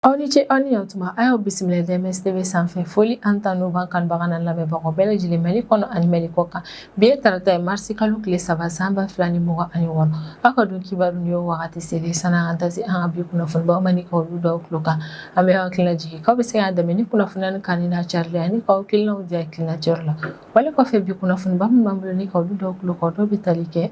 Aw ni ce aw ni yantuma a y'aw bisimila DMS TV sanfɛ foli an ta n'u b'an kanbaga n'a lamɛnbagaw bɛɛ lajɛlen Mali kɔnɔ ani Mali kɔ kan bi ye tarata ye marisi kalo tile 3 san 2026 aw ka dun kibaru ni y'o wagati seli san'an ka taa se an ka bi kunnafonibaw ma ni k'olu dɔw tulo kan an bɛ hakilina jigin k'aw bɛ se k'an dɛmɛ ni kunnafoniya ni kanni n'a carili ani k'aw hakilinaw di hakilinateur la wale kɔfɛ bi kunnafoniba min b'an bolo ni k'olu dɔw tulo kan dɔw bɛ tali kɛ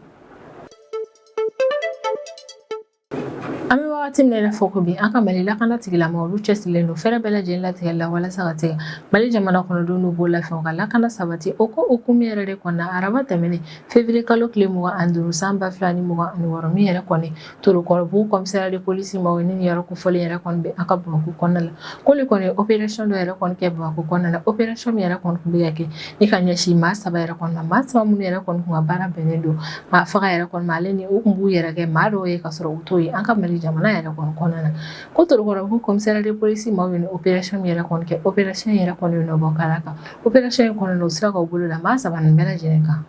wagati min na fɔ ko bi an ka Mali lakana tigilamɔgɔw olu cɛsirilen don fɛɛrɛ bɛɛ lajɛlen latigɛli la walasa ka se Mali jamana kɔnɔdenw n'u b'o lafɛnw ka lakana sabati o ko hukumu yɛrɛ de kɔnɔna araba tɛmɛnen février kalo tile 25 san 2026 min yɛrɛ kɔni Torokɔrɔbugu commissariat de police maaw ni nin yɔrɔ kofɔlen yɛrɛ kɔni bɛ an ka Bamakɔ kɔnɔna la k'olu kɔni opération dɔ yɛrɛ kɔni kɛ Bamakɔ kɔnɔna la opération min yɛrɛ kɔni tun bɛ ka kɛ ni ka ɲɛsin maa 3 yɛrɛ kɔni ma maa 3 minnu yɛrɛ kɔni kun ka baara bɛnnen don maa faga yɛrɛ kɔni ma ale ni u kun b'u yɛrɛ kɛ maa dɔw ye ka sɔrɔ u t'o ye an ka Mali jamana yɛrɛ kɔni kɔnɔna na ko Torokɔrɔbugu commissariat de police maaw ye opération min yɛrɛ kɔni kɛ opération yɛrɛ kɔni ye nɔbɔ kala kan opération in kɔnɔna na u sera k'u bolo da maa 3 nin bɛɛ lajɛlen kan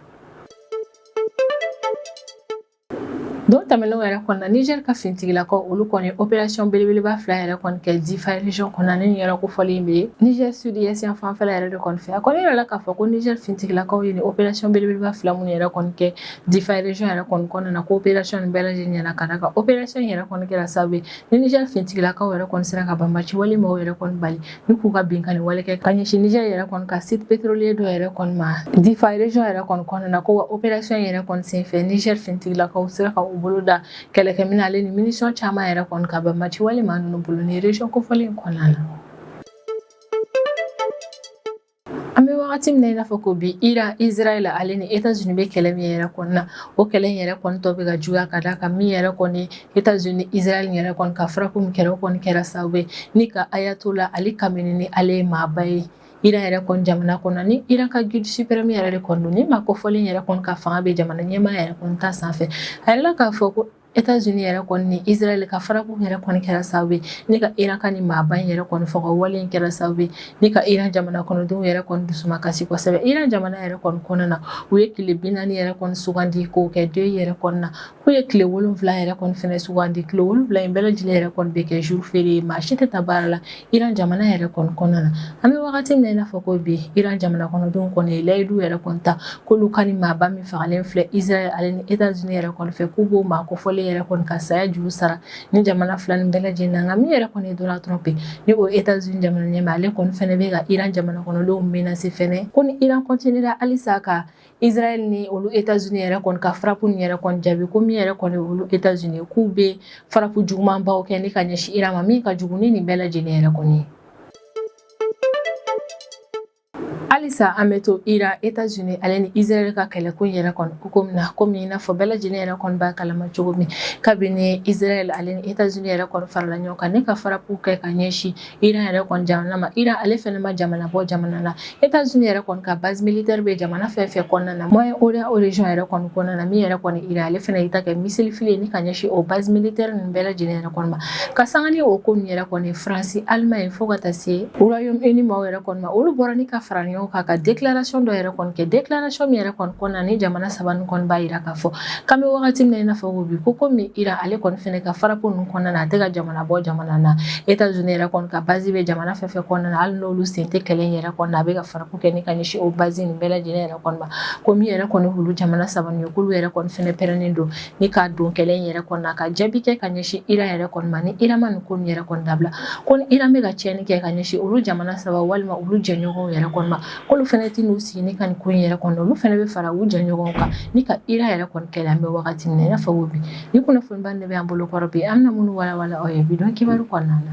don tɛmɛnlenw yɛrɛ kɔnɔna Niger ka fintigilakaw olu kɔni opération belebeleba 2 yɛrɛ kɔni kɛ Difa région kɔnɔna ni yɛrɛ kofɔlen bɛ Niger Sud est yan fanfɛla yɛrɛ de kɔni fɛ a kɔni yɛrɛ k'a fɔ ko Niger fintigilakaw ye opération belebeleba 2 minnu yɛrɛ kɔni kɛ Difa région yɛrɛ kɔni kɔnɔna na ko opération nin bɛɛ lajɛlen ɲɛna ka da kan opération yɛrɛ kɔni kɛra sababu ye ni Niger fintigilakaw yɛrɛ kɔni sera ka banbaci wale maaw yɛrɛ kɔni bali ni k'u ka binkani wale kɛ ka ɲɛsin Niger yɛrɛ kɔni ka site pétrolier dɔ yɛrɛ kɔni ma Difa région yɛrɛ kɔni kɔnɔna na ko opération yɛrɛ kɔni senfɛ Niger fintigilakaw sera ka u bolo da kɛlɛkɛminɛ ale ni munition caman yɛrɛ kɔni ka banbaci wale maa ninnu bolo ni région kofɔlen kɔnɔna na an bɛ wagati min na i n'a fɔ ko bi Iran Israël ale ni États-Unis bɛ kɛlɛ min yɛrɛ kɔnɔna na o kɛlɛ in yɛrɛ kɔni tɔ bɛ ka juguya ka da kan min yɛrɛ kɔni États-Unis Israël yɛrɛ kɔni ka frappe min kɛra o kɔni kɛra sababu ye ni ka Ayatollah Ali Khamenei ni ale ye maaba ye Iran yɛrɛ kɔni jamana kɔnɔ ni Iran ka guide suprême yɛrɛ de kɔni don ni maa kofɔlen yɛrɛ kɔni ka fanga bɛ jamana ɲɛmaa yɛrɛ kɔni ta sanfɛ a yɛrɛ k'a fɔ ko États-Unis yɛrɛ kɔni ni Israël ka frappe yɛrɛ kɔni kɛra sababu ye ni ka Iran ka ni maaba in yɛrɛ kɔni faga wale in kɛra sababu ye ni ka Iran jamana kɔnɔdenw yɛrɛ kɔni dusuma kasi kosɛbɛ Iran jamana yɛrɛ kɔni kɔnɔna na u ye tile 40 yɛrɛ kɔni sugandi k'o kɛ deuil yɛrɛ kɔnɔna na k'u ye tile 7 yɛrɛ kɔni fɛnɛ sugandi tile 7 in bɛɛ lajɛlen yɛrɛ kɔni bɛ kɛ jour férié ye maa si tɛ taa baara la Iran jamana yɛrɛ kɔni kɔnɔna na an bɛ wagati min na i n'a fɔ ko bi Iran jamana kɔnɔdenw kɔni ye layidu yɛrɛ kɔni ta k'olu ka ni maaba min fagalen filɛ Israël ale ni États-Unis yɛrɛ kɔni fɛ k'u b'o maa kofɔlen yɛrɛ kɔni ka saya juru sara ni jamana fila nin bɛɛ lajɛlen na nka min yɛrɛ kɔni ye Donald Trump ye ni o États-Unis jamana ɲɛmaa ale kɔni fɛnɛ bɛ ka Iran jamana kɔnɔdenw menacer fɛnɛ ko ni Iran continuera halisa ka Israël ni olu États-Unis yɛrɛ kɔni ka frappe ni yɛrɛ kɔni jaabi ko min yɛrɛ kɔni olu États-Unis k'u bɛ frappe jugumanbaw kɛ ni ka ɲɛsin Iran ma min ka jugu ni nin bɛɛ lajɛlen yɛrɛ kɔni ye halisa an bɛ to Iran États-Unis ale ni Israël ka kɛlɛko yɛrɛ kɔni ko min na komi i n'a fɔ bɛɛ lajɛlen yɛrɛ kɔni b'a kalama cogo min kabini Israël ale ni États-Unis yɛrɛ kɔni farala ɲɔgɔn kan ne ka frappe kɛ ka ɲɛsin Iran yɛrɛ kɔni jamana ma Iran ale fɛnɛ ma jamana bɔ jamana la États-Unis yɛrɛ kɔni ka base militaire bɛ jamana fɛn fɛn kɔnɔna na Moyen-Orient région yɛrɛ kɔni kɔnɔna na min yɛrɛ kɔni Iran ale fɛnɛ y'i ta kɛ missile fili ni ka ɲɛsin o base militaire ninnu bɛɛ lajɛlen yɛrɛ kɔni ma ka sanga ni o ko ninnu yɛrɛ kɔni France Allemagne fo ka taa se Royaume-Uni maaw yɛrɛ kɔni ma olu bɔra ni ka fara ɲɔgɔn kan ka déclaration dɔ yɛrɛ kɔni kɛ déclaration min yɛrɛ kɔni kɔnɔna ni jamana saba nin kɔni b'a yira k'a fɔ k'an bɛ wagati min na i n'a fɔ ko bi ko komi Iran ale kɔni fɛnɛ ka frappe ninnu kɔnɔna na a tɛ ka jamana bɔ jamana na États-Unis yɛrɛ kɔni ka base bɛ jamana fɛn fɛn kɔnɔna na hali n'olu sen tɛ kɛlɛ in yɛrɛ kɔnɔna na a bɛ ka frappe kɛ ni ka ɲɛsin o base nin bɛɛ lajɛlen yɛrɛ kɔni ma ko min yɛrɛ kɔni olu jamana saba nin ye k'olu yɛrɛ kɔni fɛnɛ pɛrɛnnen don ni k'a don kɛlɛ in yɛrɛ kɔnɔna ka jaabi kɛ ka ɲɛsin Iran yɛrɛ kɔni ma ni Iran ma nin ko nin yɛrɛ kɔni dabila ko ni Iran bɛ ka tiɲɛni kɛ ka ɲɛsin olu jamana saba walima olu jɛɲɔgɔnw yɛrɛ kɔni ma k'olu fɛnɛ tɛ n'u sigi ni ka nin ko in yɛrɛ kɔnɔ olu fɛnɛ bɛ fara u jɛɲɔgɔnw kan ni ka Iran yɛrɛ kɔni kɛlɛ an bɛ wagati min na i n'a fɔ ko bi ni kunnafoniba de bɛ an bolo kɔrɔ bi an bɛna minnu walawala aw ye bidon kibaru kɔnɔna na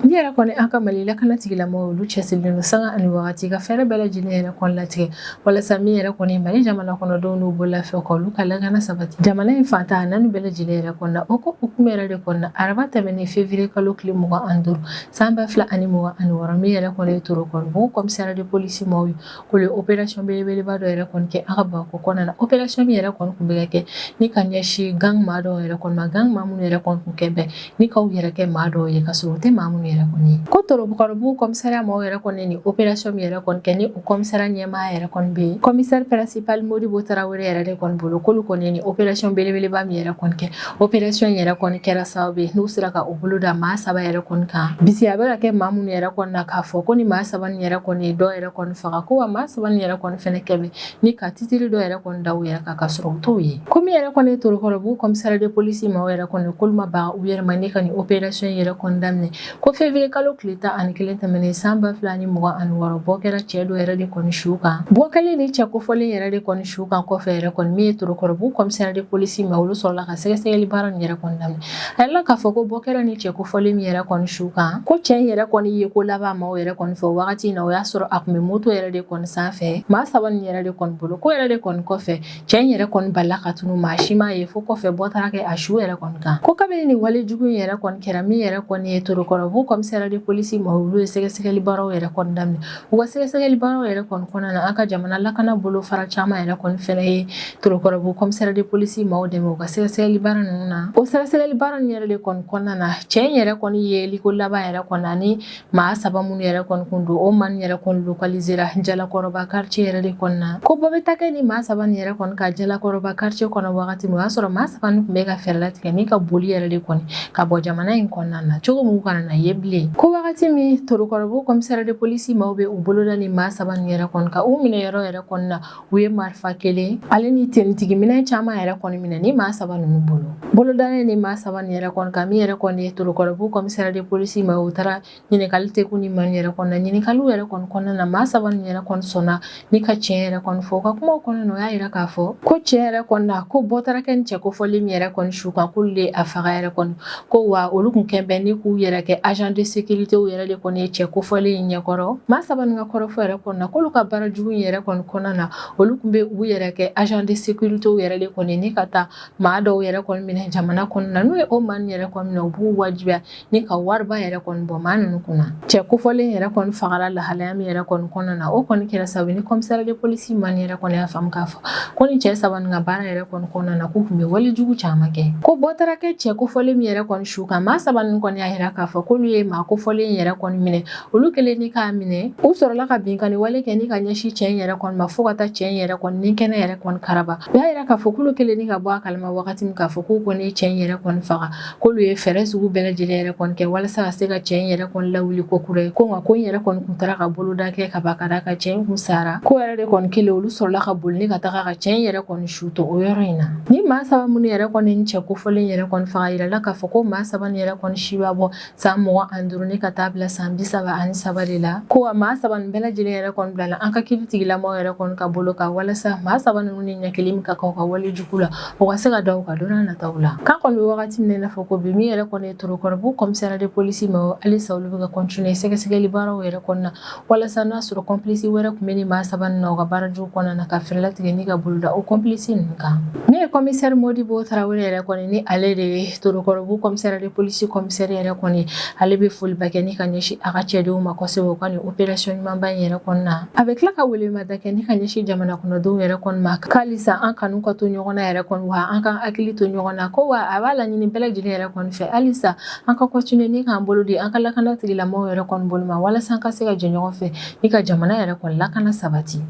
ni yɛrɛ kɔni an ka Mali lakana tigilamɔgɔw olu cɛsirilen don sanga ani wagati ka fɛɛrɛ bɛɛ lajɛlen yɛrɛ kɔni latigɛ walasa min yɛrɛ kɔni Mali jamana kɔnɔdenw n'u bololafɛnw ka olu ka lakana sabati jamana in fantan naani bɛɛ lajɛlen yɛrɛ kɔni na o ko hukumu yɛrɛ de kɔni na araba tɛmɛnen février kalo tile 25 san 2026 min yɛrɛ kɔni ye Torokɔrɔbugu commissariat de police maaw ye k'olu ye opération belebeleba dɔ yɛrɛ kɔni kɛ an ka Bamakɔ kɔnɔna na opération min yɛrɛ kɔni tun bɛ ka kɛ ni ka ɲɛsin gang maa dɔw yɛrɛ kɔni ma gang maa minnu yɛrɛ kɔni tun kɛ bɛn ni k'aw yɛrɛ kɛ maa dɔw ye ka sɔrɔ u tɛ maa minnu yɛrɛ kɔni ko Torokɔrɔbugu commissariat mɔgɔw yɛrɛ kɔni ni opération min yɛrɛ kɔni kɛ ni o commissariat ɲɛmaa yɛrɛ kɔni be commissaire principal Modibo Tarawele yɛrɛ de kɔni bolo k'olu kɔni ni opération belebeleba min yɛrɛ kɔni kɛ opération yɛrɛ kɔni kɛra sababu ye n'u sera ka o bolo da maa 3 yɛrɛ kɔni kan bisi a bɛ ka kɛ maa minnu yɛrɛ kɔni na k'a fɔ ko ni maa 3 ni yɛrɛ kɔni dɔ yɛrɛ kɔni faga ko wa maa 3 ni yɛrɛ kɔni fɛnɛ kɛmɛ ni ka titiri dɔ yɛrɛ kɔni da u yɛrɛ kan ka sɔrɔ u t'o ye ko min yɛrɛ kɔni Torokɔrɔbugu commissariat de police maaw yɛrɛ kɔni k'olu ma baga u yɛrɛ ma ni ka ni opération yɛrɛ kɔni daminɛ ko février kalo tile 11 tɛmɛnen san 2026 bɔ kɛra cɛ dɔ yɛrɛ de kɔni su kan bɔ kɛlen ni cɛ kofɔlen yɛrɛ de kɔni su kan kɔfɛ yɛrɛ kɔni min ye Torokɔrɔbugu commissariat de police ma olu sɔrɔla ka sɛgɛsɛgɛli baara nin yɛrɛ kɔni daminɛ a yɛrɛ la k'a fɔ ko bɔ kɛra ni cɛ kofɔlen min yɛrɛ kɔni su kan ko cɛ yɛrɛ kɔni ye ko laban maaw yɛrɛ kɔni fɛ wagati in na o y'a sɔrɔ a kun bɛ moto yɛrɛ de kɔni sanfɛ maa 3 nin yɛrɛ de kɔni bolo ko yɛrɛ de kɔni kɔfɛ cɛ yɛrɛ kɔni balila ka tunu maa si m'a ye fo kɔfɛ bɔ taara kɛ a su yɛrɛ kɔni kan ko kabini ni wale jugu in yɛrɛ kɔni kɛra min yɛrɛ kɔni ye Torokɔrɔbugu commissariat de police ma olu ye sɛgɛsɛgɛli baaraw yɛrɛ kɔni daminɛ u ka sɛgɛsɛgɛli baaraw yɛrɛ kɔni kɔnɔna na an ka jamana lakana bolo fara caman yɛrɛ kɔni fɛnɛ ye Torokɔrɔbugu commissariat de police maaw dɛmɛ u ka sɛgɛsɛgɛli baara ninnu na o sɛgɛsɛgɛli baara nin yɛrɛ de kɔni kɔnɔna na cɛ yɛrɛ kɔni ye ko laban yɛrɛ kɔni ani maa 3 minnu yɛrɛ kɔni kun don o maa yɛrɛ kɔni localisera Jalakɔrɔba quartier yɛrɛ de kɔni na ko bɔ bɛ ta kɛ ni maa 3 nin yɛrɛ kɔni ka Jalakɔrɔba quartier kɔnɔ wagati min o y'a sɔrɔ maa 3 nin kun bɛ ka fɛɛrɛ latigɛ ni ka boli yɛrɛ de kɔni ka bɔ jamana in kɔnɔna na cogo min kana na ye bilen ko wagati min Torokɔrɔbugu commissariat de police maaw bɛ u boloda ni maa 3 nin yɛrɛ kɔni ka u minɛ yɔrɔ yɛrɛ kɔni na u ye marifa kelen ale ni tenitigi minɛ caman yɛrɛ kɔni minɛ ni maa 3 ninnu bolo bolodalen ni maa 3 nin yɛrɛ kɔni ka min yɛrɛ kɔni ye Torokɔrɔbugu commissariat de police ma u taara ɲininkali tɛ kun ni man yɛrɛ kɔni na ɲininkaliw yɛrɛ kɔni kɔnɔna na maa 3 nin yɛrɛ kɔni sɔnna ni ka tiɲɛ yɛrɛ kɔni fɔ u ka kumaw kɔnɔna na o y'a yira k'a fɔ ko tiɲɛ yɛrɛ kɔni na ko bɔ taara kɛ ni cɛ kofɔli min yɛrɛ kɔni su kan k'olu de a faga yɛrɛ kɔni ko wa olu kun kɛn bɛn ni k'u yɛrɛ kɛ agent de sécurité u yɛrɛ de kɔni ye cɛ kofɔlen in ɲɛkɔrɔ maa 3 nin ka kɔrɔfɔ yɛrɛ kɔni na k'olu ka baara jugu in yɛrɛ kɔni kɔnɔna na olu kun bɛ u yɛrɛ kɛ agent de sécurité u yɛrɛ de kɔni ni ka taa maa dɔw yɛrɛ kɔni minɛ jamana kɔnɔna na n'u ye o maa nin yɛrɛ kɔni minɛ u b'u wajibiya ni ka wariba yɛrɛ kɔni bɔ maa ninnu kunna cɛ kofɔlen yɛrɛ kɔni fagara lahalaya min yɛrɛ kɔni kɔnɔna na o kɔni kɛra sababu ni commissariat de police maa nin yɛrɛ kɔni y'a faamu k'a fɔ ko ni cɛ 3 nin ka baara yɛrɛ kɔni kɔnɔna na k'u kun bɛ wale jugu caman kɛ ko bɔ taara kɛ cɛ kofɔlen min yɛrɛ kɔni su kan maa 3 nin kɔni y'a yira k'a fɔ k'olu ye maa kofɔlen yɛrɛ kɔni minɛ olu kelen ni k'a minɛ u sɔrɔla ka binkani wale kɛ ni ka ɲɛsin cɛ yɛrɛ kɔni ma fo ka taa cɛ yɛrɛ kɔni ni kɛnɛ yɛrɛ kɔni karaba u y'a yira k'a fɔ k'olu kelen ni ka bɔ a kalama wagati min k'a fɔ k'u kɔni ye cɛ yɛrɛ kɔni faga k'olu ye fɛɛrɛ sugu bɛɛ lajɛlen yɛrɛ kɔni kɛ walasa ka se ka cɛ yɛrɛ kɔni lawuli ko kura ye ko nka ko yɛrɛ kɔni kun taara ka boloda kɛ ka ba ka da ka cɛ kun sara ko yɛrɛ de kɔni kelen olu sɔrɔla ka boli ni ka taga ka cɛ yɛrɛ kɔni su to o yɔrɔ in na ni maa 3 minnu yɛrɛ kɔni ni cɛ kofɔlen yɛrɛ kɔni faga yirala k'a fɔ ko maa 3 nin yɛrɛ kɔni si b'a bɔ san 25 ni ka taa bila san 33 de la ko wa maa 3 nin bɛɛ lajɛlen yɛrɛ kɔni bilala an ka kiiritigilamaw yɛrɛ kɔni ka bolo kan walasa maa 3 ninnu ni ɲɛkili min ka kan u ka wale jugu la o ka se ka da u ka don n'a nataw la k'a kɔni bɛ wagati min na i n'a fɔ ko bi min yɛrɛ kɔni ye Torokɔrɔbugu commissariat de police ma halisa olu bɛ ka continuer sɛgɛsɛgɛli baaraw yɛrɛ kɔnɔna na walasa n'a sɔrɔ complice wɛrɛ kun bɛ ni maa 3 nin na u ka baara jugu kɔnɔna na ka fɛɛrɛ latigɛ ni ka boloda o complice ninnu kan ne ye commissaire Modibo Tarawele yɛrɛ kɔni ni ale de ye Torokɔrɔbugu commissariat de police commissaire yɛrɛ kɔni ale bɛ foliba kɛ ni ka ɲɛsin a ka cɛdenw ma kosɛbɛ u ka nin opération ɲumanba in yɛrɛ kɔnɔna na a bɛ tila ka welemada kɛ ni ka ɲɛsin jamana kɔnɔdenw yɛrɛ kɔni ma k'halisa an kanu ka to ɲɔgɔn na yɛrɛ kɔni wa an ka hakili to ɲɔgɔn na ko wa a b'a laɲini bɛɛ lajɛlen yɛrɛ kɔni fɛ halisa an ka continuer ni k'an bolo di an ka lakana tigilamɔgɔw yɛrɛ kɔni bolo ma walasa an ka se ka jɛ ɲɔgɔn fɛ ni ka jamana yɛrɛ kɔni lakana sabati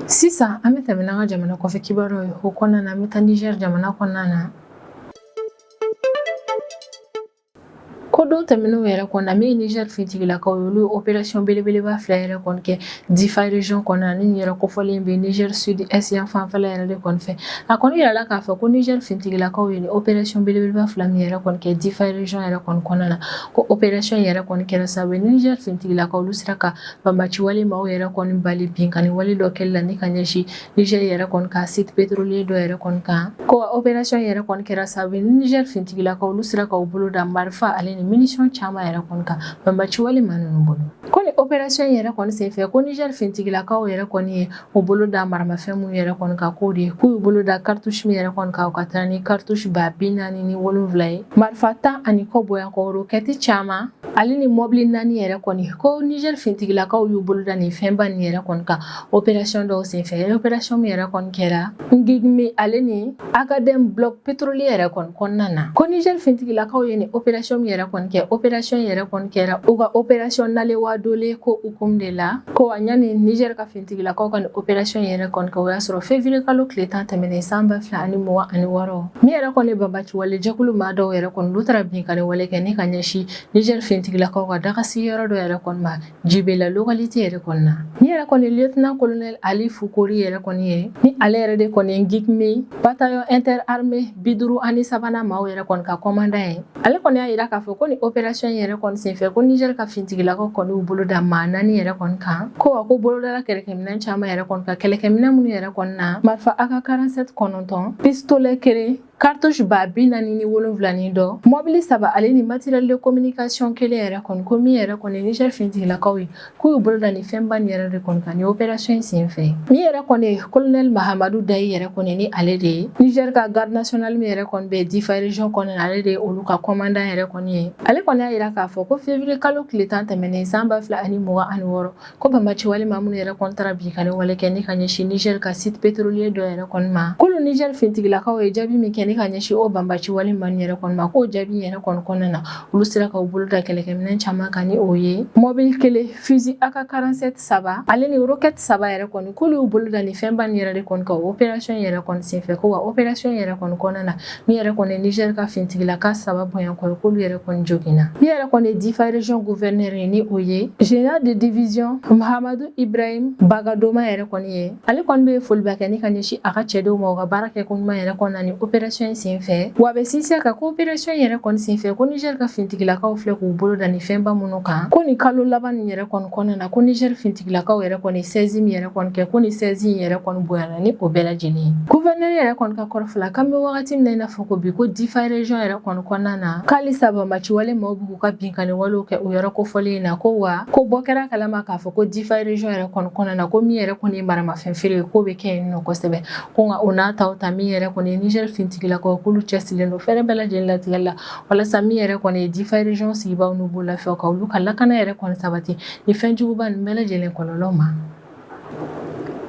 sisan an bɛ tɛmɛ n'an ka jamana kɔfɛ kibaruw ye o kɔnɔna na an bɛ taa Niger jamana kɔnɔna na ko don tɛmɛnenw yɛrɛ kɔnɔna na min ye Niger fintigilakaw ye olu ye opération belebeleba 2 yɛrɛ kɔni kɛ Difa région kɔnɔna na ni yɛrɛ kofɔlen bɛ Niger sud est yan fanfɛla yɛrɛ de kɔni fɛ a kɔni yirala k'a fɔ ko Niger fintigilakaw ye ni opération belebeleba 2 min yɛrɛ kɔni kɛ Difa région yɛrɛ kɔni kɔnɔna na ko opération yɛrɛ kɔni kɛra sababu ye Niger fintigilakaw olu sera ka banbaci wale maaw yɛrɛ kɔni bali binkani wale dɔ kɛli la ni ka ɲɛsin Niger yɛrɛ kɔni ka site pétrolier dɔ yɛrɛ kɔni kan ko opération yɛrɛ kɔni kɛra sababu ye Niger fintigilakaw olu sera ka u bolo da marifa ale ni munition caman yɛrɛ kɔni kan banbaci wale maa ninnu bolo ko ni opération yɛrɛ kɔni senfɛ ko Niger fintigilakaw yɛrɛ kɔni ye u bolo da maramafɛn minnu yɛrɛ kɔni kan k'o de ye k'u y'u bolo da cartouche min yɛrɛ kɔni kan u ka taa ni cartouche 47,000 ye marifa 10 ani kɔ boyankɔrɔ kɛti caman ale ni mɔbili 4 yɛrɛ kɔni ko Niger fintigilakaw y'u bolo da nin fɛnba nin yɛrɛ kɔni kan opération dɔw senfɛ opération min yɛrɛ kɔni kɛra Ngigimi ale ni Agadem bloc pétrolier yɛrɛ kɔni kɔnɔna na ko Niger fintigilakaw ye ni opération min yɛrɛ kɔni kɔni kɛ opération yɛrɛ kɔni kɛra u ka opération nalewa dole ko hukumu de la ko a ɲani Niger ka finitigilakaw ka ni opération yɛrɛ kɔni kɛ o y'a sɔrɔ février kalo tile 10 tɛmɛnen san 2026 min yɛrɛ kɔni banbaci wale jɛkulu maa dɔw yɛrɛ kɔni olu taara binkani wale kɛ ni ka ɲɛsin Niger finitigilakaw ka dagasigiyɔrɔ dɔ yɛrɛ kɔni ma Jibela localité yɛrɛ kɔni na ni yɛrɛ kɔni lieutenant colonel Ali Fukori yɛrɛ kɔni ye ni ale yɛrɛ de kɔni GIGMI bataillon interarmé 53 maaw yɛrɛ kɔni ka commandant ye ale kɔni y'a yira k'a fɔ ko ni opération yɛrɛ kɔni senfɛ ko Niger ka finitigilakaw kɔni y'u bolo da maa 4 yɛrɛ kɔni kan ko wa ko bolodala kɛlɛkɛminɛn caman yɛrɛ kɔni ka kɛlɛkɛminɛn minnu yɛrɛ kɔni na marifa AK-47 9 pistolet kelen cartouche 47 dɔ mobili 3 ale ni matériel de communication kelen yɛrɛ kɔni ko min yɛrɛ kɔni Niger finitigilakaw ye k'u y'u bolo da ni fɛnba ni yɛrɛ de kɔni kan ni opération in senfɛ min yɛrɛ kɔni colonel Mahamadou Dayi yɛrɛ kɔni ni ale de ye Niger ka garde nationale min yɛrɛ kɔni bɛ Difa région kɔnɔ ale de ye olu ka commandant yɛrɛ kɔni ye ale kɔni y'a yira k'a fɔ ko février kalo tile 10 tɛmɛnen san 2026 ko banbaci wale maa minnu yɛrɛ kɔni taara binkani wale kɛ ni ka ɲɛsin Niger ka site pétrolier dɔ yɛrɛ kɔni ma k'olu Niger finitigilakaw ye jaabi min kɛ ni ka ɲɛsin o banbaci wale maa yɛrɛ kɔni ma k'o jaabi yɛrɛ kɔni kɔnɔna na olu sera k'u bolo da kɛlɛkɛminɛn caman kan ni o ye mobile kelen fusil AK-47 3 ale ni roquette 3 yɛrɛ kɔni k'olu y'u bolo da ni fɛnba ni yɛrɛ de kɔni kan opération yɛrɛ kɔni senfɛ ko wa opération yɛrɛ kɔni kɔnɔna na min yɛrɛ kɔni Niger ka finitigilaka 3 bonya kɔni k'olu yɛrɛ kɔni joginna min yɛrɛ kɔni Difa région gouverneur ye ni o ye général de division Mahamadou Ibrahim Bagadoma yɛrɛ kɔni ye ale kɔni bɛ foliba kɛ ni ka ɲɛsin a ka cɛdenw ma u ka baara kɛ ko ɲuman yɛrɛ kɔnɔna ni opération senfɛ wa bɛ sinsin ka ko opération yɛrɛ kɔni senfɛ ko Niger ka finitigilakaw filɛ k'u bolo da ni fɛnba minnu kan ko ni kalo laban ni yɛrɛ kɔni kɔnɔna na ko Niger finitigilakaw yɛrɛ kɔni 16 min yɛrɛ kɔni kɛ ko ni 16 yɛrɛ kɔni bonyana ni o bɛɛ lajɛlen ye gouverneur yɛrɛ kɔni ka kɔrɔfɔla kan bɛ wagati min na i n'a fɔ ko bi ko Difa région yɛrɛ kɔni kɔnɔna na k'alisa banbaci wale maaw b'u ka binkani walew kɛ o yɔrɔ kofɔlen na ko wa ko bɔ kɛra kalama k'a fɔ ko Difa région yɛrɛ kɔni kɔnɔna na ko min yɛrɛ kɔni ye maramafɛn feere ko bɛ kɛ yen nɔ kosɛbɛ ko nka o n'a ta min yɛrɛ kɔni ye Niger finitigilakaw k'olu cɛsirilen don fɛrɛ bɛɛ lajɛlen latigɛli la walasa min yɛrɛ kɔni ye Difa région sigibaw n'u b'u lafiya ka olu ka lakana yɛrɛ kɔni sabati ni fɛnjuguba nin bɛɛ lajɛlen kɔlɔlɔ ma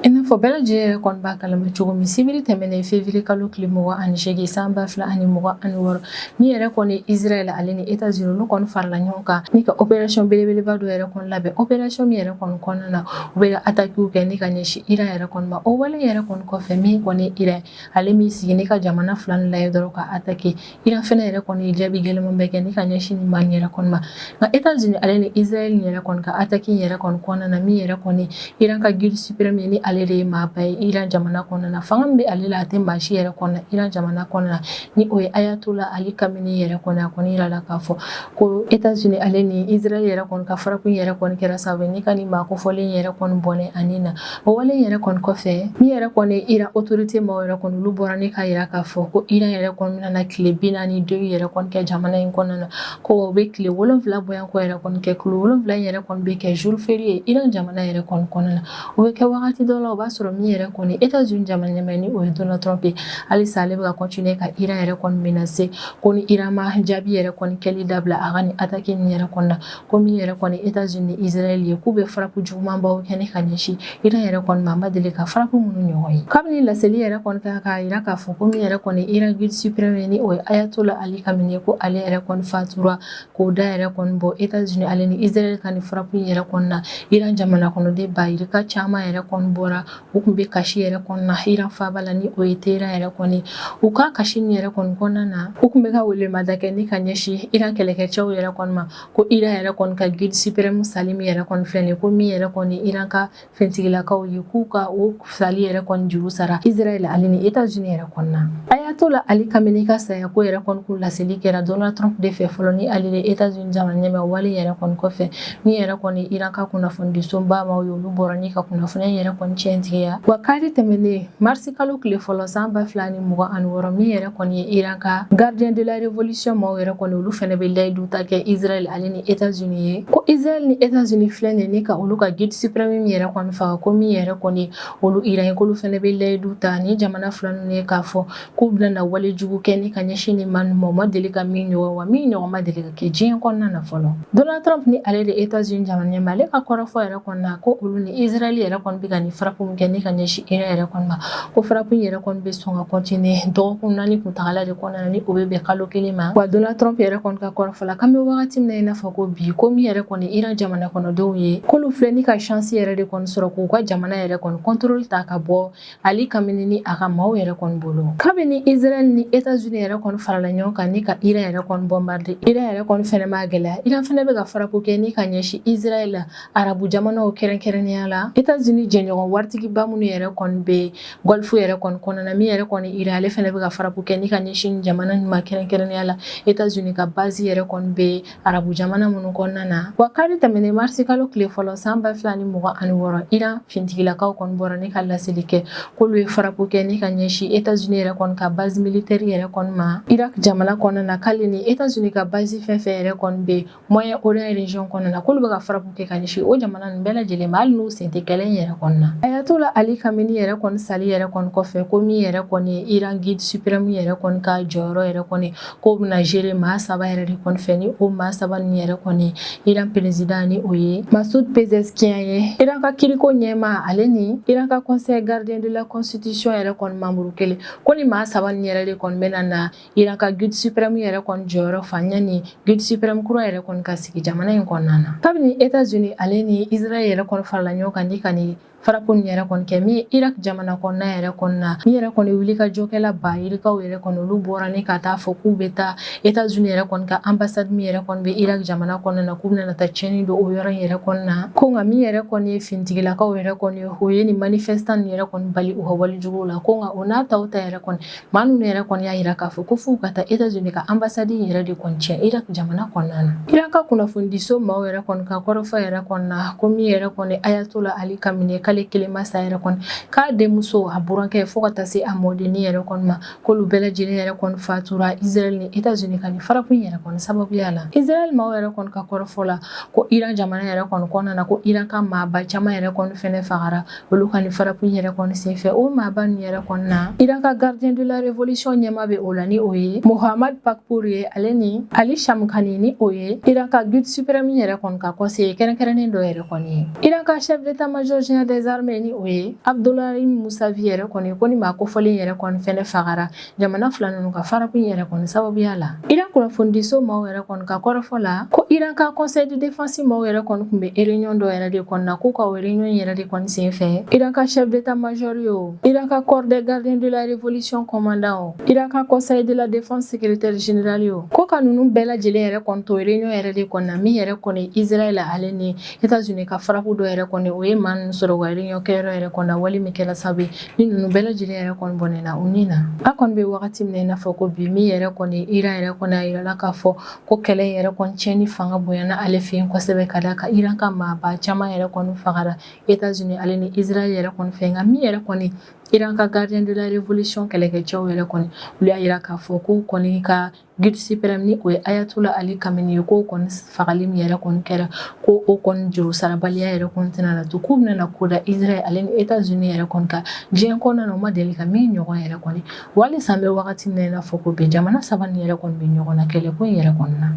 i n'a fɔ bɛɛ lajɛlen yɛrɛ kɔni b'a kalama cogo min sibiri tɛmɛnen février kalo tile 28 san 2026 min yɛrɛ kɔni Israël ale ni États-Unis olu kɔni farala ɲɔgɔn kan ni ka opération belebeleba dɔ yɛrɛ kɔni labɛn opération min yɛrɛ kɔni kɔnɔna na u bɛ ka attaquew kɛ ni ka ɲɛsin Iran yɛrɛ kɔni ma o wale yɛrɛ kɔni kɔfɛ min kɔni Iran ale min sigi ni ka jamana fila ni layɛ dɔrɔn ka attaquer Iran fɛnɛ yɛrɛ kɔni jaabi gɛlɛman bɛ kɛ ni ka ɲɛsin nin man yɛrɛ kɔni ma nka États-Unis ale ni Israël yɛrɛ kɔni ka attaque yɛrɛ kɔni kɔnɔna na min yɛrɛ kɔni Iran ka guide suprême ni ale de ye maaba ye Iran jamana kɔnɔna na fanga min bɛ ale la a tɛ maa si yɛrɛ kɔnɔna Iran jamana kɔnɔna na ni o ye Ayatollah Ali Khamenei yɛrɛ kɔni a kɔni yira la k'a fɔ ko États-Unis ale ni Israël yɛrɛ kɔni ka farako yɛrɛ kɔni kɛra sababu ye ni ka nin maa kofɔlen yɛrɛ kɔni bɔnɛ ani na o wale yɛrɛ kɔni kɔfɛ min yɛrɛ kɔni Iran autorité maaw yɛrɛ kɔni olu bɔra ni ka yira k'a fɔ ko Iran yɛrɛ kɔni bɛna tile 42 yɛrɛ kɔni kɛ jamana in kɔnɔna na ko o bɛ tile 7 bonya ko yɛrɛ kɔni kɛ tile 7 yɛrɛ kɔni bɛ kɛ jour férié ye Iran jamana yɛrɛ kɔni kɔnɔna na o bɛ kɛ wagati dɔ la o b'a sɔrɔ min yɛrɛ kɔni États-Unis jamana ɲɛmaa ni o ye Donald Trump ye halisa ale bɛ ka continuer ka Iran yɛrɛ kɔni menacer ko ni Iran ma jaabi yɛrɛ kɔni kɛli dabila a ka ni attaque ni yɛrɛ kɔni na ko min yɛrɛ kɔni États-Unis ni Israël ye k'u bɛ frappe jugumanbaw kɛ ni ka ɲɛsin Iran yɛrɛ kɔni ma ma deli ka frappe minnu ɲɔgɔn ye kabini laseli yɛrɛ kɔni k'a yira k'a fɔ ko min yɛrɛ kɔni Iran guide suprême ni o ye Ayatollah Ali Khamenei ko ale yɛrɛ kɔni fatura k'o da yɛrɛ kɔni bɔ États-Unis ale ni Israël ka ni frappe yɛrɛ kɔni na Iran jamana kɔnɔden bayirika caman yɛrɛ kɔni bɔra u tun bɛ kasi yɛrɛ kɔni na Iran faaba la ni o ye Tehran yɛrɛ kɔni u ka kasi ni yɛrɛ kɔni kɔnɔna na u tun bɛ ka welemada kɛ ni ka ɲɛsin Iran kɛlɛkɛcɛw yɛrɛ kɔni ma ko Iran yɛrɛ kɔni ka guide suprême Salim yɛrɛ kɔni filɛ nin ye ko min yɛrɛ kɔni Iran ka finitigilakaw ye k'u ka o sali yɛrɛ kɔni juru sara Israël ale ni États-Unis yɛrɛ kɔni na Ayatollah Ali Khamenei ka saya ko yɛrɛ kɔni k'u laseli kɛra Donald Trump de fɛ fɔlɔ ni ale de États-Unis jamana ɲɛmaa wale yɛrɛ kɔni kɔfɛ min yɛrɛ kɔni Iran ka kunnafoni sonba ma ye olu bɔra ni ka kunnafoniya yɛrɛ kɔni tiɲɛtigiya wa kari tɛmɛnen mars kalo tile fɔlɔ san 2026 min yɛrɛ kɔni ye Iran ka gardien de la révolution maaw yɛrɛ kɔni olu fɛnɛ bɛ layidu ta kɛ Israël ale ni États-Unis ye ko Israël ni États-Unis filɛ nin ni ka olu ka guide suprême min yɛrɛ kɔni faga ko min yɛrɛ kɔni olu Iran ye k'olu fɛnɛ bɛ layidu ta ni jamana fila ninnu ye k'a fɔ k'u bɛna wale jugu kɛ ni ka ɲɛsin ni man ma ma deli ka min ɲɔgɔn wa min ɲɔgɔn ma deli ka kɛ diɲɛ kɔnɔna na fɔlɔ Donald Trump ni ale de États-Unis jamana ɲɛmaa ale ka kɔrɔfɔ yɛrɛ kɔnɔna ko olu ni Israël yɛrɛ kɔni bɛ ka ni frappe min kɛ ni ka ɲɛsin Iran yɛrɛ kɔni ma ko frappe yɛrɛ kɔni bɛ sɔn ka continuer dɔgɔkun 4 kuntagala de kɔnɔna ni o bɛ bɛn kalo 1 ma wa Donald Trump yɛrɛ kɔni ka kɔrɔfɔla kan bɛ wagati min na i n'a fɔ ko bi ko min yɛrɛ kɔni Iran jamana kɔnɔdenw ye k'olu filɛ ni ka chance yɛrɛ de kɔni sɔrɔ k'u ka jamana yɛrɛ kɔni contrôle ta ka bɔ Ali Khamenei ni a ka maaw yɛrɛ kɔni bolo kabini Israël ni États-Unis yɛrɛ kɔni farala ɲɔgɔn kan ni ka Iran yɛrɛ kɔni bombarder Iran yɛrɛ kɔni fɛnɛ ma gɛlɛya Iran fɛnɛ bɛ ka frappe kɛ ni ka ɲɛsin Israël la arabu jamanaw kɛrɛnkɛrɛnnenya la États-Unis jɛɲɔgɔn waritigiba minnu yɛrɛ kɔni bɛ Golfe yɛrɛ kɔni kɔnɔna min yɛrɛ kɔni Iran ale fɛnɛ bɛ ka frappe kɛ ni ka ɲɛsin jamana ninnu ma kɛrɛnkɛrɛnnenya la États-Unis ka base yɛrɛ kɔni bɛ arabu jamana minnu kɔnɔna na wa kari tɛmɛnen mars kalo tile fɔlɔ san 2026 Iran fintigilakaw kɔni bɔra ni ka laseli kɛ k'olu ye frappe kɛ ni ka ɲɛsin États-Unis yɛrɛ kɔni ka base militaire yɛrɛ kɔni ma Irak jamana kɔnɔna na k'ale ni États-Unis ka base fɛn fɛn yɛrɛ kɔni bɛ Moyen-Orient région kɔnɔna na k'olu bɛ ka frappe kɛ ka ɲɛsin o jamana ninnu bɛɛ lajɛlen ma hali n'u sen tɛ kɛlɛ yɛrɛ kɔnɔna na Ayatollah Ali Khamenei yɛrɛ kɔni sali yɛrɛ kɔni kɔfɛ ko min yɛrɛ kɔni ye Iran guide suprême yɛrɛ kɔni ka jɔyɔrɔ yɛrɛ kɔni k'o bɛna gérer maa 3 yɛrɛ de kɔni fɛ ni o maa 3 ninnu yɛrɛ kɔni Iran président ni o ye Masoud Pezeshkian ye Iran ka kiriko ɲɛma ale ni Iran ka conseil gardien de la constitution yɛrɛ kɔni membre kelen ko ni maa 3 ninnu yɛrɛ de kɔni bɛna na Iran ka guide suprême yɛrɛ kɔni jɔyɔrɔ fa ɲani guide suprême kura yɛrɛ kɔni ka sigi jamana in kɔnɔna na kabini États-Unis ale ni Israël yɛrɛ kɔni farala ɲɔgɔn kan ni ka ni frappe ni yɛrɛ kɔni kɛ min Irak jamana kɔnɔna yɛrɛ kɔnɔna min yɛrɛ kɔni wuli ka jɔkɛla bayirikaw yɛrɛ kɔni olu bɔra ni ka taa fɔ k'u bɛ taa États-Unis yɛrɛ kɔni ka ambassade min yɛrɛ kɔni bɛ Irak jamana kɔnɔna na k'u bɛna taa tiɲɛni don o yɔrɔ in yɛrɛ kɔnɔna ko nka min yɛrɛ kɔni ye fintigilakaw yɛrɛ kɔni ye o ye ni manifestant ni yɛrɛ kɔni bali u ka walijuguw la ko nka o n'a ta yɛrɛ kɔni maa ninnu yɛrɛ kɔni y'a yira k'a fɔ ko f'u ka taa États-Unis ka ambassade in yɛrɛ de kɔni tiɲɛ Irak jamana kɔnɔna na Irak ka kunnafonidiso maaw yɛrɛ kɔni ka kɔrɔfɔ yɛrɛ kɔni na ko min yɛrɛ kɔni Ayatollah Ali Khamenei k'ale kelen masa yɛrɛ kɔni k'a denmuso a burankɛ fo ka taa se a mɔdenni yɛrɛ kɔni ma k'olu bɛɛ lajɛlen yɛrɛ kɔni fatura Israël ni États-Unis ka ni frappe yɛrɛ kɔni sababuya la Israël maaw yɛrɛ kɔni ka kɔrɔfɔ la ko Iran jamana yɛrɛ kɔni kɔnɔna na ko Iran ka maaba caman yɛrɛ kɔni fɛnɛ fagara olu ka ni frappe yɛrɛ kɔni senfɛ o maaba ni yɛrɛ kɔni na Iran ka gardien de la révolution ɲɛma bɛ o la ni o ye Mohammad Pakpour ye ale ni Ali Shamkhani ni o ye Iran ka guide suprême yɛrɛ kɔni ka conseiller kɛrɛnkɛrɛnnen dɔ yɛrɛ kɔni ye Iran ka chef d'état-major général des armées ni o ye Abdollahi Mousavi yɛrɛ kɔni ko ni maa kofɔlen yɛrɛ kɔni fɛnɛ fagara jamana fila ninnu ka frappe yɛrɛ kɔni sababuya la Iran kunnafonidiso maaw yɛrɛ kɔni ka kɔrɔfɔ la ko Iran ka conseil de défense maaw yɛrɛ kɔni tun bɛ réunion dɔ yɛrɛ de kɔni na k'u ka o réunion yɛrɛ de kɔni senfɛ Iran ka chef d'état-major yo Iran ka corps des gardiens de la révolution commandant Iran ka conseil de la défense secrétaire général yo ko ka ninnu bɛɛ lajɛlen yɛrɛ kɔni to réunion yɛrɛ de kɔni na min yɛrɛ kɔni Israël ale ni États-Unis ka frappe dɔ yɛrɛ kɔni o ye maa ninnu sɔrɔ u ka réunion kɛyɔrɔ yɛrɛ kɔni na wali min kɛla sababu ye ni ninnu bɛɛ lajɛlen yɛrɛ kɔni bɔnɛna u ni na a kɔni bɛ wagati min na i n'a fɔ ko bi min yɛrɛ kɔni Iran yɛrɛ kɔni a yirala k'a fɔ ko kɛlɛ yɛrɛ kɔni tiɲɛni fanga bonyana ale fɛ yen kosɛbɛ ka d'a kan Iran ka maaba caman yɛrɛ kɔni fagara États-Unis ale ni Israël yɛrɛ kɔni fɛ nka min yɛrɛ kɔni Iran ka gardien de la révolution kɛlɛkɛcɛw yɛrɛ kɔni olu y'a yira k'a fɔ k'u kɔni ka guide suprême ni o ye Ayatollah Ali Khamenei ye k'o kɔni fagali min yɛrɛ kɔni kɛra ko o kɔni juru sarabaliya yɛrɛ kɔni tɛna na to k'u bɛna ko da Israël ale ni États-Unis yɛrɛ kɔni ka diɲɛ kɔnɔna na o ma deli ka min ɲɔgɔn yɛrɛ kɔni wali san bɛ wagati min na i n'a fɔ ko bi jamana 3 nin yɛrɛ kɔni bɛ ɲɔgɔn na kɛlɛ ko in yɛrɛ kɔni na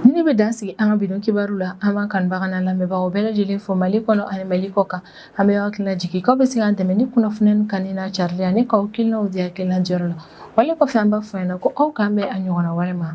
ni ne bɛ dan sigi an ka bidon kibaru la an b'an kanubaga n'a lamɛnbagaw bɛɛ lajɛlen fɔ Mali kɔnɔ ani Mali kɔ kan an bɛ hakilina jigin k'aw bɛ se k'an dɛmɛ ni kunnafoniya kanni n'a carili ani k'aw hakilinaw di hakilina jɔyɔrɔ la wale kɔfɛ an b'a fɔ ɲɛna ko aw k'an bɛn a ɲɔgɔnna wɛrɛ ma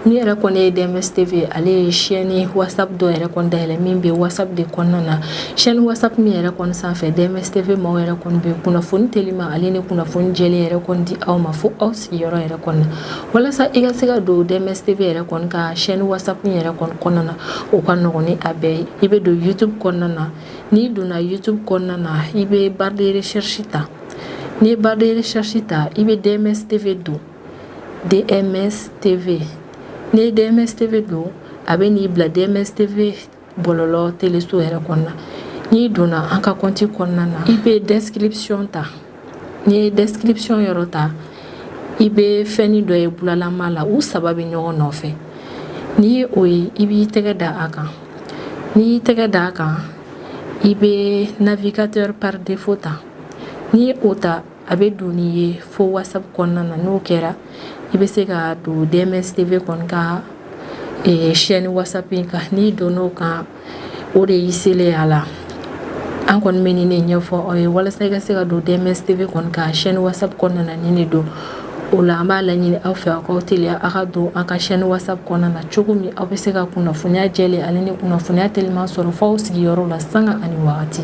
ni yɛrɛ kɔni ye DMS TV ale ye chaîne WhatsApp dɔ yɛrɛ kɔni dayɛlɛ min bɛ WhatsApp de kɔnɔna na chaîne WhatsApp min yɛrɛ kɔni sanfɛ DMS TV maaw yɛrɛ kɔni bɛ kunnafoni telima ale ni kunnafoni jɛlen yɛrɛ kɔni di aw ma fo aw sigiyɔrɔ yɛrɛ kɔnɔ walasa i ka se ka don DMS TV yɛrɛ kɔni ka chaîne WhatsApp min yɛrɛ kɔni kɔnɔna na o ka nɔgɔn ni a bɛɛ ye i bɛ don YouTube kɔnɔna na n'i donna YouTube kɔnɔna na i bɛ barre de recherche ta n'i ye barre de recherche ta i bɛ DMS TV don DMS TV ni DMS TV don a bɛ n'i bila DMS TV bɔlɔlɔ teleso yɛrɛ kɔnɔna n'i donna an ka compte kɔnɔna na i bɛ description ta n'i ye description yɔrɔ ta i bɛ fɛnni dɔ ye bulalama la u saba bɛ ɲɔgɔn nɔfɛ n'i ye o ye i b'i tɛgɛ da a kan n'i y'i tɛgɛ da a kan i bɛ navigateur par défaut ta n'i ye o ta a bɛ don n'i ye fo WhatsApp kɔnɔna na n'o kɛra i bɛ se ka don DMS TV kɔni ka chaîne WhatsApp in kan n'i donn'o kan o de y'i selen a la an kɔni bɛ nin de ɲɛfɔ aw ye walasa i ka se ka don DMS TV kɔni ka chaîne WhatsApp kɔnɔna na nin de don o la an b'a laɲini aw fɛ aw k'aw teliya aw ka don an ka chaîne WhatsApp kɔnɔna na cogo min aw bɛ se ka kunnafoniya jɛlen ale ni kunnafoniya teliman sɔrɔ f'aw sigiyɔrɔ la sanga ani wagati